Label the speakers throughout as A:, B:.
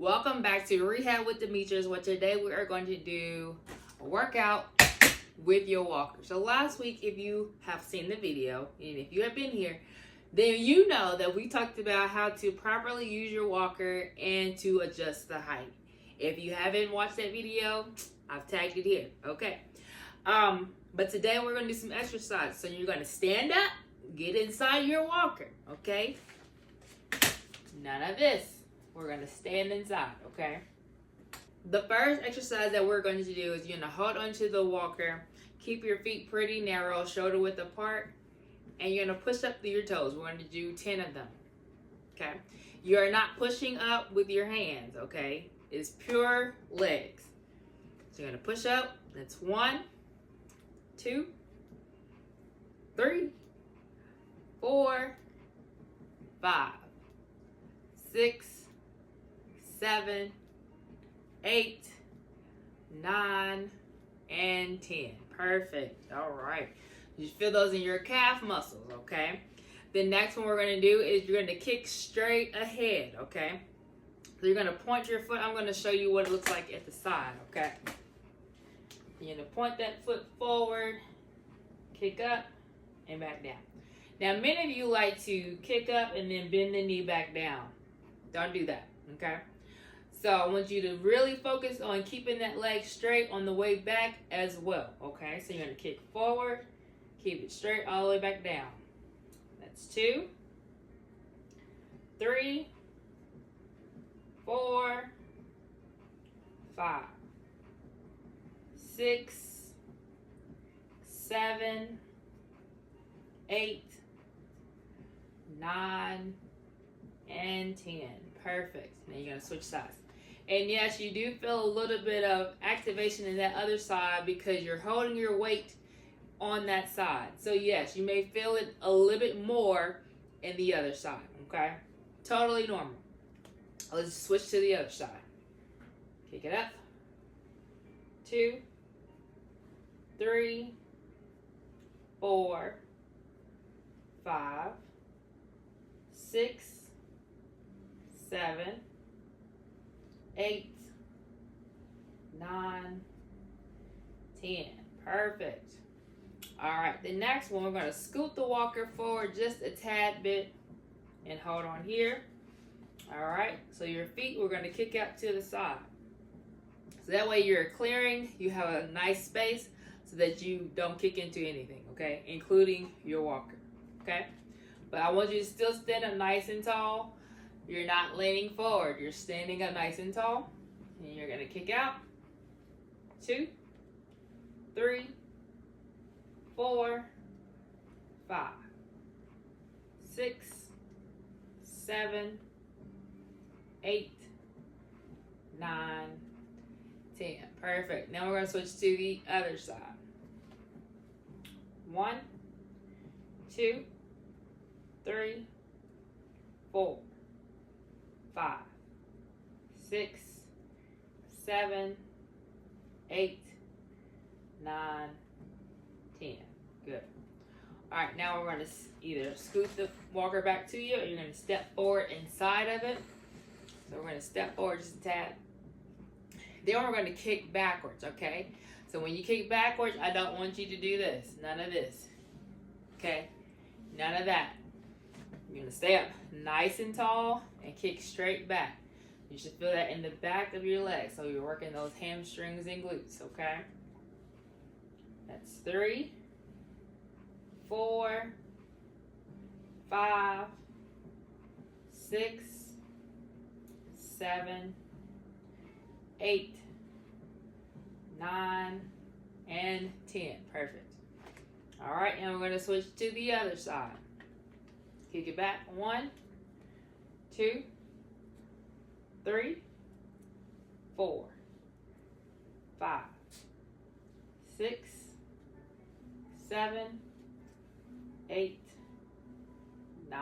A: Welcome back to Rehab with Demetrius, where today we are going to do a workout with your walker. So last week, if you have seen the video, and if you have been here, then you know that we talked about how to properly use your walker and to adjust the height. If you haven't watched that video, I've tagged it here, okay? But today we're going to do some exercise. So you're going to stand up, get inside your walker, okay? None of this. We're going to stand inside, okay? The first exercise that we're going to do is you're going to hold onto the walker, keep your feet pretty narrow, shoulder width apart, and you're going to push up through your toes. We're going to do 10 of them, okay? You're not pushing up with your hands, okay? It's pure legs. So you're going to push up. That's 1, 2, 3, 4, 5, 6, 7, 8, 9, and 10. Perfect. All right. You feel those in your calf muscles, okay? The next one we're going to do is you're going to kick straight ahead, okay? So you're going to point your foot. I'm going to show you what it looks like at the side, okay? You're going to point that foot forward, kick up, and back down. Now, many of you like to kick up and then bend the knee back down. Don't do that, okay? So I want you to really focus on keeping that leg straight on the way back as well, okay? So you're going to kick forward, keep it straight all the way back down. That's 2, 3, 4, 5, 6, 7, 8, 9, and 10. Perfect. Now you're going to switch sides. And yes, you do feel a little bit of activation in that other side because you're holding your weight on that side. So yes, you may feel it a little bit more in the other side, okay? Totally normal. Let's switch to the other side. Kick it up. 2, 3, 4, 5, 6, 7, 8, 9, 10. Perfect. All right, the next one, we're going to scoot the walker forward just a tad bit and hold on here. All right, so your feet, we're going to kick out to the side. So that way you're clearing, you have a nice space so that you don't kick into anything, okay, including your walker, okay? But I want you to still stand up nice and tall. You're not leaning forward. You're standing up nice and tall. And you're going to kick out. 2, 3, 4, 5, 6, 7, 8, 9, 10. Perfect. Now we're going to switch to the other side. 1, 2, 3, 4, 5, 6, 7, 8, 9, 10. Good. All right, now we're going to either scoot the walker back to you or you're going to step forward inside of it. So we're going to step forward just a tad. Then we're going to kick backwards, okay? So when you kick backwards, I don't want you to do this. None of this. Okay? None of that. You're going to stay up nice and tall and kick straight back. You should feel that in the back of your legs. So you're working those hamstrings and glutes, okay? That's 3, 4, 5, 6, 7, 8, 9, and 10. Perfect. All right, and we're going to switch to the other side. Kick it back. 1, 2, 3, 4, 5, 6, 7, 8, 9,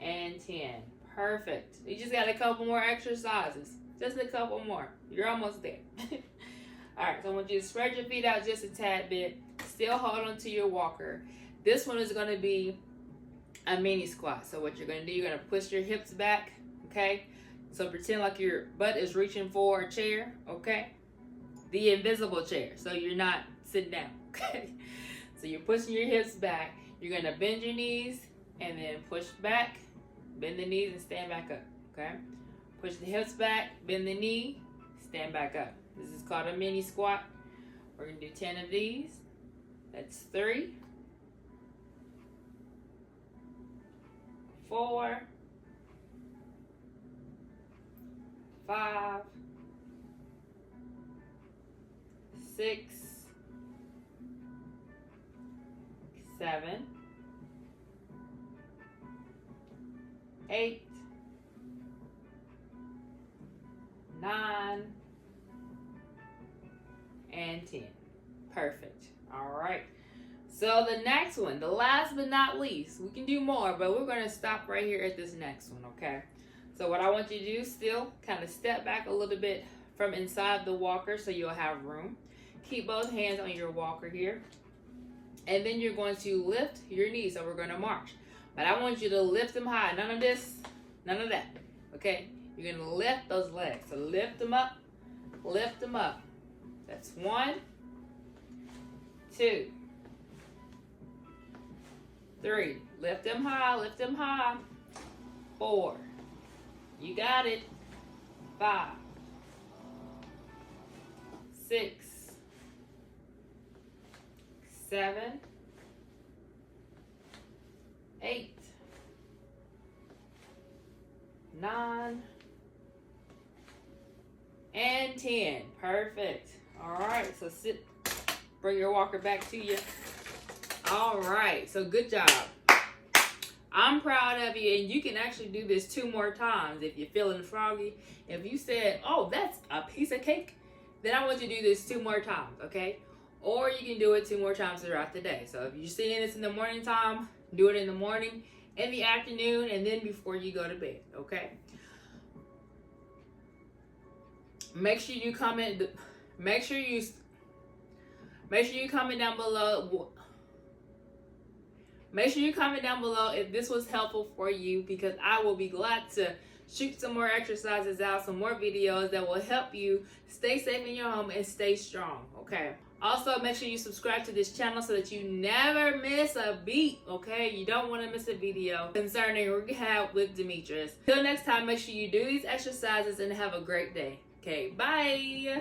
A: and 10. Perfect. You just got a couple more exercises. Just a couple more. You're almost there. All right, so I want you to spread your feet out just a tad bit. Still hold on to your walker. This one is going to be a mini squat. So what you're going to do, you're going to push your hips back, okay? So pretend like your butt is reaching for a chair, okay? The invisible chair, so you're not sitting down, okay? So you're pushing your hips back. You're gonna bend your knees and then push back, bend the knees and stand back up, okay? Push the hips back, bend the knee, stand back up. This is called a mini squat. We're gonna do 10 of these. That's 3, 4, 5, 6, 7, 8, 9, and 10. Perfect. All right. So the next one, the last but not least, we can do more, but we're going to stop right here at this next one, okay? So what I want you to do, still kind of step back a little bit from inside the walker so you'll have room. Keep both hands on your walker here. And then you're going to lift your knees. So we're going to march. But I want you to lift them high. None of this, none of that. Okay? You're going to lift those legs. So lift them up. Lift them up. That's 1, 2, 3. Lift them high. Lift them high. 4. You got it. 5, 6, 7, 8, 9, and 10. Perfect. All right, so sit, bring your walker back to you. All right, so good job. I'm proud of you, and you can actually do this 2 more times if you're feeling froggy. If you said, oh, that's a piece of cake, then I want you to do this 2 more times, okay? Or you can do it 2 more times throughout the day. So if you're seeing this in the morning time, do it in the morning, in the afternoon, and then before you go to bed, okay? Make sure you comment. Make sure you comment down below. Make sure you comment down below if this was helpful for you, because I will be glad to shoot some more exercises out, some more videos that will help you stay safe in your home and stay strong, okay? Also, make sure you subscribe to this channel so that you never miss a beat, okay? You don't want to miss a video concerning rehab with Demetrius. Till next time, make sure you do these exercises and have a great day. Okay, bye!